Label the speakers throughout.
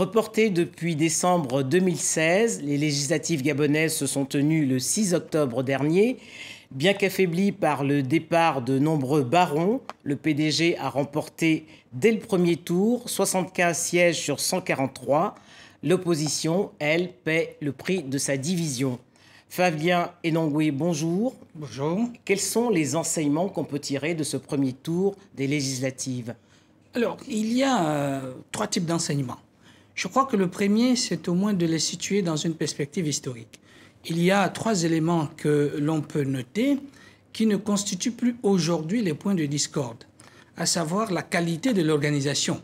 Speaker 1: Reportées depuis décembre 2016, les législatives gabonaises se sont tenues le 6 octobre dernier. Bien qu'affaibli par le départ de nombreux barons, le PDG a remporté dès le premier tour 75 sièges sur 143. L'opposition, elle, paie le prix de sa division. Fabien Enongwe, bonjour.
Speaker 2: Bonjour.
Speaker 1: Quels sont les enseignements qu'on peut tirer de ce premier tour des législatives?
Speaker 2: Alors, il y a trois types d'enseignements. Je crois que le premier, c'est au moins de les situer dans une perspective historique. Il y a trois éléments que l'on peut noter qui ne constituent plus aujourd'hui les points de discorde, à savoir la qualité de l'organisation.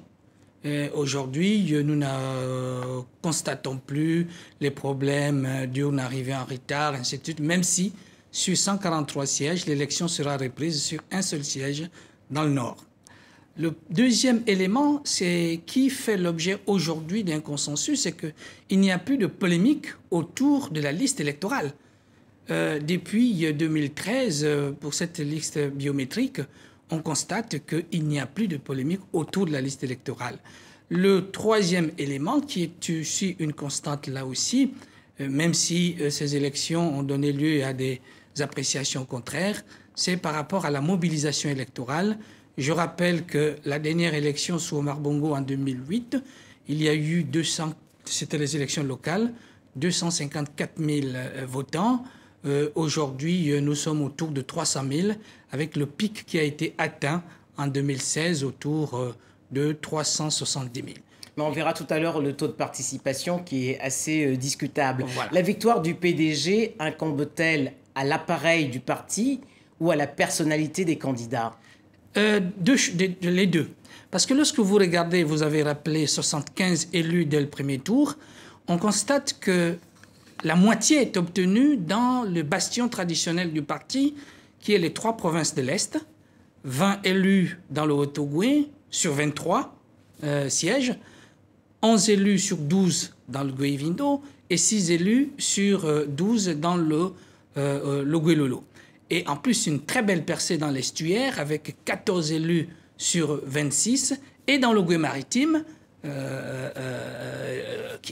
Speaker 2: Aujourd'hui, nous ne constatons plus les problèmes d'une arrivée en retard, ainsi de suite, même si sur 143 sièges, l'élection sera reprise sur un seul siège dans le Nord. Le deuxième élément, c'est qui fait l'objet aujourd'hui d'un consensus, c'est qu'il n'y a plus de polémique autour de la liste électorale. Depuis 2013, pour cette liste biométrique, on constate qu'il n'y a plus de polémique autour de la liste électorale. Le troisième élément, qui est aussi une constante là aussi, même si ces élections ont donné lieu à des appréciations contraires, c'est par rapport à la mobilisation électorale. Je rappelle que la dernière élection sous Omar Bongo en 2008, il y a eu c'était les élections locales, 254 000 votants. Aujourd'hui, nous sommes autour de 300 000, avec le pic qui a été atteint en 2016 autour de 370 000.
Speaker 1: Mais on verra tout à l'heure le taux de participation qui est assez discutable.
Speaker 2: Voilà.
Speaker 1: La victoire du PDG incombe-t-elle à l'appareil du parti ou à la personnalité des candidats?
Speaker 2: Les deux. Parce que lorsque vous regardez, vous avez rappelé 75 élus dès le premier tour, on constate que la moitié est obtenue dans le bastion traditionnel du parti, qui est les 3 provinces de l'Est, 20 élus dans le Haut-Ogooué sur 23 sièges, 11 élus sur 12 dans le Guévindo et 6 élus sur 12 dans le Guélolo. Et en plus, une très belle percée dans l'estuaire avec 14 élus sur 26. Et dans le Gué-Maritime, qui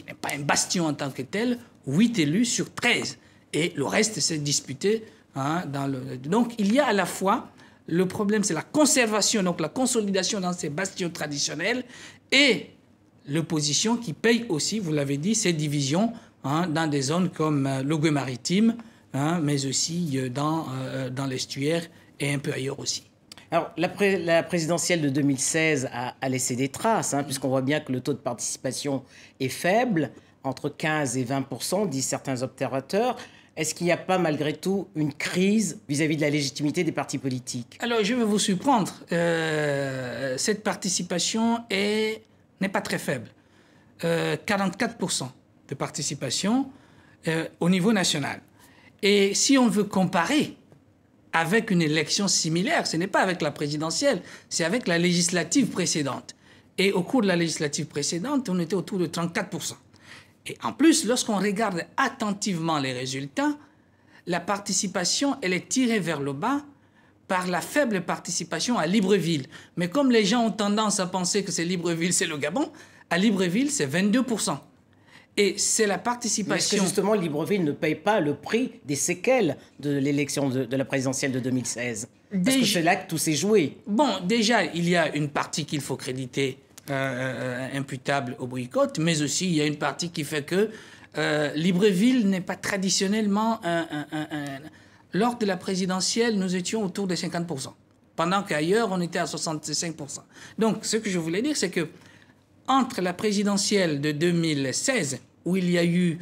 Speaker 2: n'est pas un bastion en tant que tel, 8 élus sur 13. Et le reste s'est disputé. Donc, il y a à la fois, le problème, c'est la conservation, donc la consolidation dans ces bastions traditionnels et l'opposition qui paye aussi, vous l'avez dit, ces divisions dans des zones comme le Gué-Maritime, mais aussi dans l'estuaire et un peu ailleurs aussi.
Speaker 1: Alors, la présidentielle de 2016 a laissé des traces, puisqu'on voit bien que le taux de participation est faible, entre 15 et 20%, disent certains observateurs. Est-ce qu'il n'y a pas, malgré tout, une crise vis-à-vis de la légitimité des partis politiques?
Speaker 2: Alors, je vais vous surprendre. Cette participation n'est pas très faible. 44% de participation au niveau national. Et si on veut comparer avec une élection similaire, ce n'est pas avec la présidentielle, c'est avec la législative précédente. Et au cours de la législative précédente, on était autour de 34%. Et en plus, lorsqu'on regarde attentivement les résultats, la participation, elle est tirée vers le bas par la faible participation à Libreville. Mais comme les gens ont tendance à penser que c'est Libreville, c'est le Gabon, à Libreville, c'est 22%. Et c'est la participation...
Speaker 1: Est-ce que justement Libreville ne paye pas le prix des séquelles de l'élection de la présidentielle de 2016? Parce que c'est là que tout s'est joué.
Speaker 2: Bon, déjà, il y a une partie qu'il faut créditer imputable au boycott, mais aussi il y a une partie qui fait que Libreville n'est pas traditionnellement Lors de la présidentielle, nous étions autour de 50%, pendant qu'ailleurs, on était à 65%. Donc, ce que je voulais dire, c'est que entre la présidentielle de 2016, où il y a eu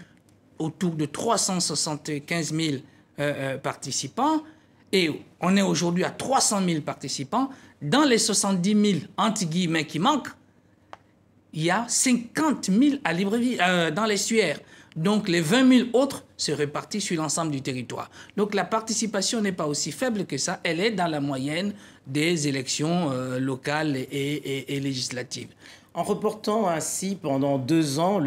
Speaker 2: autour de 375 000 participants, et on est aujourd'hui à 300 000 participants, dans les 70 000, entre guillemets, qui manquent, il y a 50 000 à Libreville, dans l'estuaire. Donc, les 20 000 autres se répartissent sur l'ensemble du territoire. Donc, la participation n'est pas aussi faible que ça. Elle est dans la moyenne des élections locales et législatives.
Speaker 1: En reportant ainsi pendant 2 ans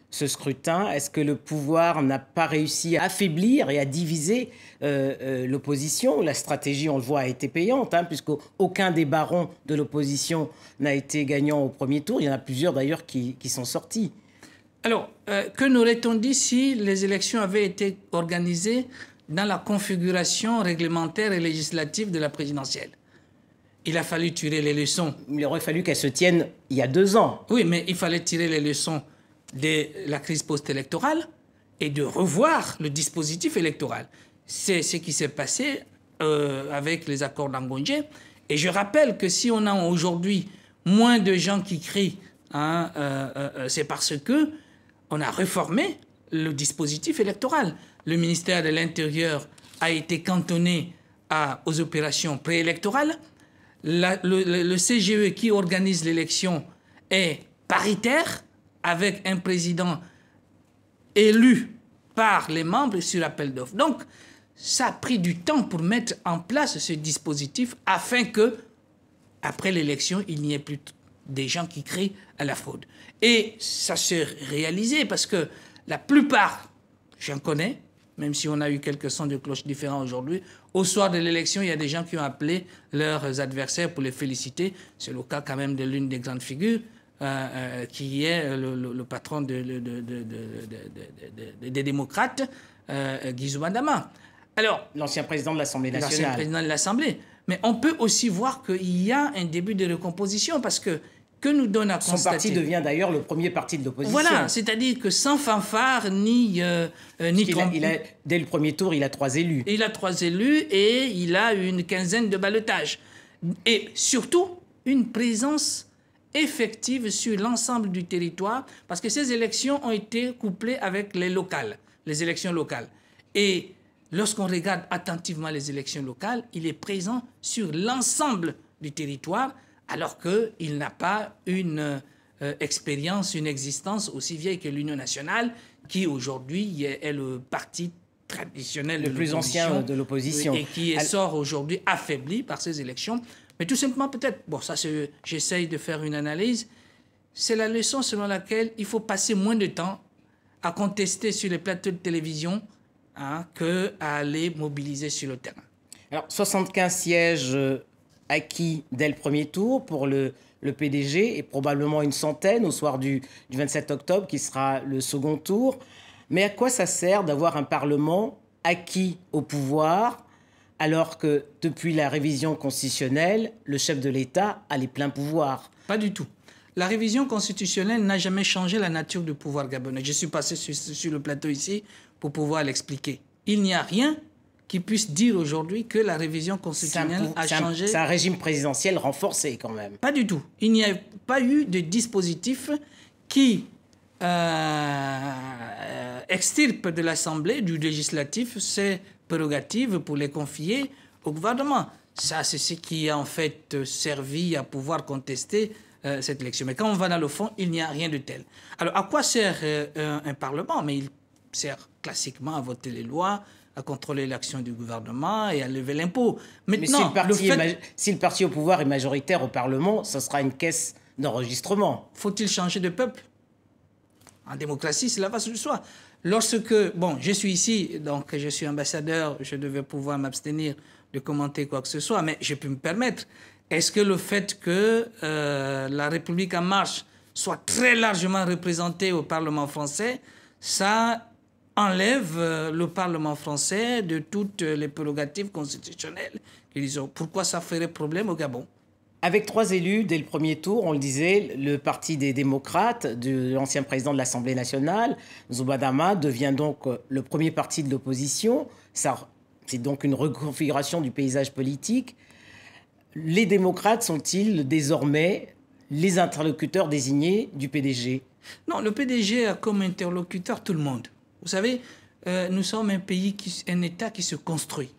Speaker 1: ce scrutin? Est-ce que le pouvoir n'a pas réussi à affaiblir et à diviser l'opposition? La stratégie, on le voit, a été payante, hein, puisqu'aucun des barons de l'opposition n'a été gagnant au premier tour. Il y en a plusieurs d'ailleurs qui sont sortis.
Speaker 2: Alors, que n'aurait-on dit si les élections avaient été organisées dans la configuration réglementaire et législative de la présidentielle? Il a fallu tirer les leçons.
Speaker 1: Il aurait fallu qu'elles se tiennent il y a 2 ans.
Speaker 2: Oui, mais il fallait tirer les leçons de la crise post-électorale et de revoir le dispositif électoral. C'est ce qui s'est passé avec les accords d'Angondje. Et je rappelle que si on a aujourd'hui moins de gens qui crient, hein, c'est parce que on a réformé le dispositif électoral. Le ministère de l'Intérieur a été cantonné aux opérations préélectorales. Le CGE qui organise l'élection est paritaire, avec un président élu par les membres sur appel d'offres. Donc, ça a pris du temps pour mettre en place ce dispositif afin que, après l'élection, il n'y ait plus des gens qui crient à la fraude. Et ça s'est réalisé parce que la plupart, j'en connais, même si on a eu quelques sons de cloche différents aujourd'hui, au soir de l'élection, il y a des gens qui ont appelé leurs adversaires pour les féliciter. C'est le cas quand même de l'une des grandes figures, qui est le patron des démocrates, Guy Zoumadama. Alors,
Speaker 1: l'ancien président de l'Assemblée nationale.
Speaker 2: L'ancien président de l'Assemblée. Mais on peut aussi voir qu'il y a un début de recomposition parce que nous donne à constater...
Speaker 1: Son parti devient d'ailleurs le premier parti de l'opposition.
Speaker 2: Voilà, c'est-à-dire que sans fanfare ni
Speaker 1: dès le premier tour, il a 3 élus.
Speaker 2: Il a 3 élus et il a une quinzaine de ballottages. Et surtout, une présence effective sur l'ensemble du territoire parce que ces élections ont été couplées avec les locales, les élections locales. Et lorsqu'on regarde attentivement les élections locales, il est présent sur l'ensemble du territoire alors qu'il n'a pas une expérience, une existence aussi vieille que l'Union nationale, qui aujourd'hui est le parti traditionnel
Speaker 1: le plus ancien de l'opposition.
Speaker 2: Et qui sort aujourd'hui affaibli par ces élections. Mais tout simplement, peut-être, bon, ça, j'essaye de faire une analyse, c'est la leçon selon laquelle il faut passer moins de temps à contester sur les plateaux de télévision qu'à aller mobiliser sur le terrain.
Speaker 1: Alors, 75 sièges acquis dès le premier tour pour le PDG et probablement une centaine au soir du 27 octobre qui sera le second tour. Mais à quoi ça sert d'avoir un Parlement acquis au pouvoir alors que depuis la révision constitutionnelle, le chef de l'État a les pleins pouvoirs?
Speaker 2: Pas du tout. La révision constitutionnelle n'a jamais changé la nature du pouvoir gabonais. Je suis passé sur le plateau ici pour pouvoir l'expliquer. Il n'y a rien qui puisse dire aujourd'hui que la révision constitutionnelle a changé.
Speaker 1: C'est un régime présidentiel renforcé quand même.
Speaker 2: Pas du tout. Il n'y a pas eu de dispositif qui extirpe de l'Assemblée, du législatif, ses prérogatives pour les confier au gouvernement. Ça, c'est ce qui a en fait servi à pouvoir contester cette élection. Mais quand on va dans le fond, il n'y a rien de tel. Alors, à quoi sert un Parlement? Mais il sert classiquement à voter les lois, à contrôler l'action du gouvernement et à lever l'impôt.
Speaker 1: Maintenant, mais si le parti au pouvoir est majoritaire au Parlement, ce sera une caisse d'enregistrement.
Speaker 2: Faut-il changer de peuple? En démocratie, cela va de soi. Lorsque, bon, je suis ici, donc je suis ambassadeur, je devais pouvoir m'abstenir de commenter quoi que ce soit, mais je peux me permettre. Est-ce que le fait que la République en marche soit très largement représentée au Parlement français, ça enlève le Parlement français de toutes les prérogatives constitutionnelles qu'ils ont? Pourquoi ça ferait problème au Gabon?
Speaker 1: Avec 3 élus dès le premier tour, on le disait, le parti des démocrates, de l'ancien président de l'Assemblée nationale, Zoumadama, devient donc le premier parti de l'opposition. C'est donc une reconfiguration du paysage politique. Les démocrates sont-ils désormais les interlocuteurs désignés du PDG?
Speaker 2: Non, le PDG a comme interlocuteur tout le monde. Vous savez, nous sommes un État qui se construit.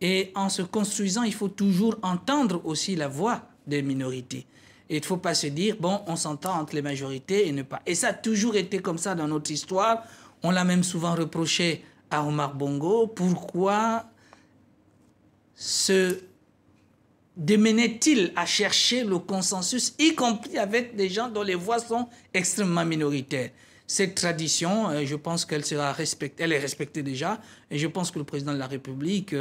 Speaker 2: Et en se construisant, il faut toujours entendre aussi la voix des minorités. Et il ne faut pas se dire, bon, on s'entend entre les majorités et ne pas. Et ça a toujours été comme ça dans notre histoire. On l'a même souvent reproché à Omar Bongo. Pourquoi se démenait-il à chercher le consensus, y compris avec des gens dont les voix sont extrêmement minoritaires? Cette tradition, je pense qu'elle sera respectée, elle est respectée déjà, et je pense que le président de la République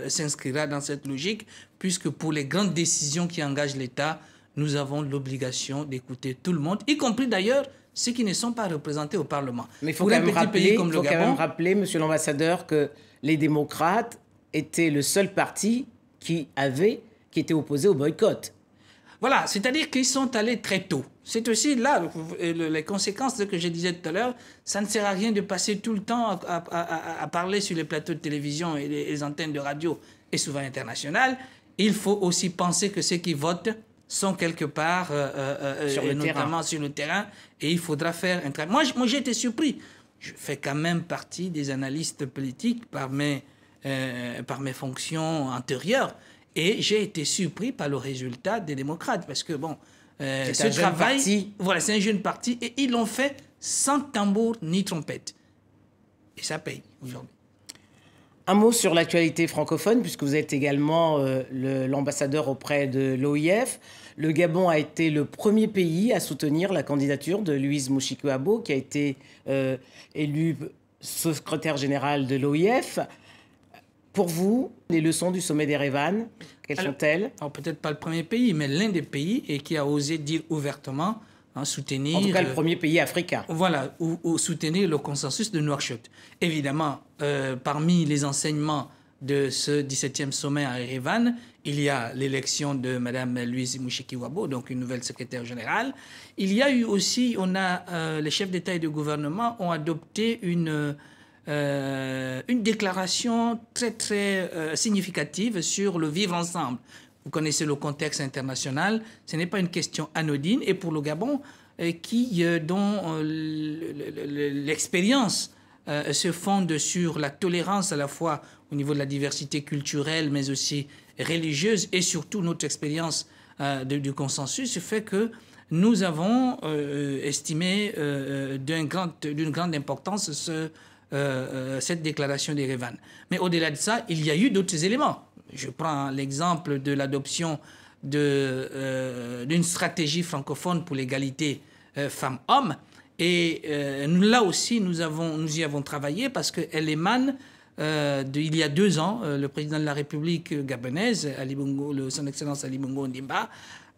Speaker 2: s'inscrira dans cette logique, puisque pour les grandes décisions qui engagent l'État, nous avons l'obligation d'écouter tout le monde, y compris d'ailleurs ceux qui ne sont pas représentés au Parlement.
Speaker 1: Mais il faut quand même rappeler, monsieur l'ambassadeur, que les démocrates étaient le seul parti qui était opposé au boycott.
Speaker 2: Voilà, c'est-à-dire qu'ils sont allés très tôt. C'est aussi là les conséquences de ce que je disais tout à l'heure. Ça ne sert à rien de passer tout le temps à parler sur les plateaux de télévision et les antennes de radio et souvent internationales. Il faut aussi penser que ceux qui votent sont quelque part, notamment sur le terrain, et il faudra faire un travail. Moi j'ai été surpris. Je fais quand même partie des analystes politiques par mes fonctions antérieures. Et j'ai été surpris par le résultat des démocrates, parce que bon, ce travail, voilà, c'est un jeune parti, et ils l'ont fait sans tambour ni trompette. Et ça paye aujourd'hui.
Speaker 1: Un mot sur l'actualité francophone, puisque vous êtes également l'ambassadeur auprès de l'OIF. Le Gabon a été le premier pays à soutenir la candidature de Louise Mouchikouabo, qui a été élu secrétaire général de l'OIF. Pour vous, les leçons du sommet d'Erevan, quelles sont-elles?
Speaker 2: Peut-être pas le premier pays, mais l'un des pays et qui a osé dire ouvertement, soutenir...
Speaker 1: En tout cas, le premier pays africain.
Speaker 2: Voilà, ou soutenir le consensus de Nouakchott. Évidemment, parmi les enseignements de ce 17e sommet à Erevan, il y a l'élection de Mme Louise Mouchikouabo, donc une nouvelle secrétaire générale. Il y a eu aussi, les chefs d'État et de gouvernement ont adopté une déclaration très, très significative sur le vivre ensemble. Vous connaissez le contexte international, ce n'est pas une question anodine. Et pour le Gabon, dont l'expérience se fonde sur la tolérance à la fois au niveau de la diversité culturelle, mais aussi religieuse, et surtout notre expérience du consensus, fait que nous avons estimé d'une grande importance cette déclaration d'Erevan. Mais au-delà de ça, il y a eu d'autres éléments. Je prends l'exemple de l'adoption d'une stratégie francophone pour l'égalité femmes-hommes. Et là aussi, nous y avons travaillé parce qu'elle émane il y a 2 ans. Le président de la République gabonaise, son Excellence Ali Bongo Ondimba,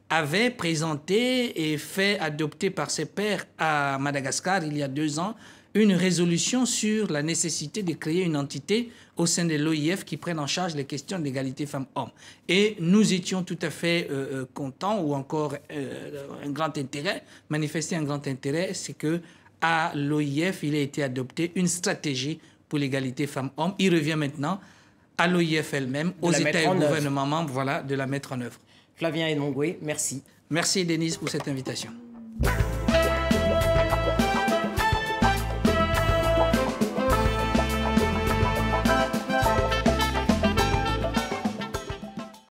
Speaker 2: avait présenté et fait adopter par ses pairs à Madagascar, il y a 2 ans, une résolution sur la nécessité de créer une entité au sein de l'OIF qui prenne en charge les questions d'égalité femmes-hommes. Et nous étions tout à fait contents, ou encore un grand intérêt, manifester un grand intérêt, c'est que à l'OIF, il a été adopté une stratégie pour l'égalité femmes-hommes. Il revient maintenant à l'OIF elle-même, aux États et gouvernements membres, voilà, de la mettre en œuvre.
Speaker 1: Flavien Enongwe, merci.
Speaker 2: Merci Denise pour cette invitation.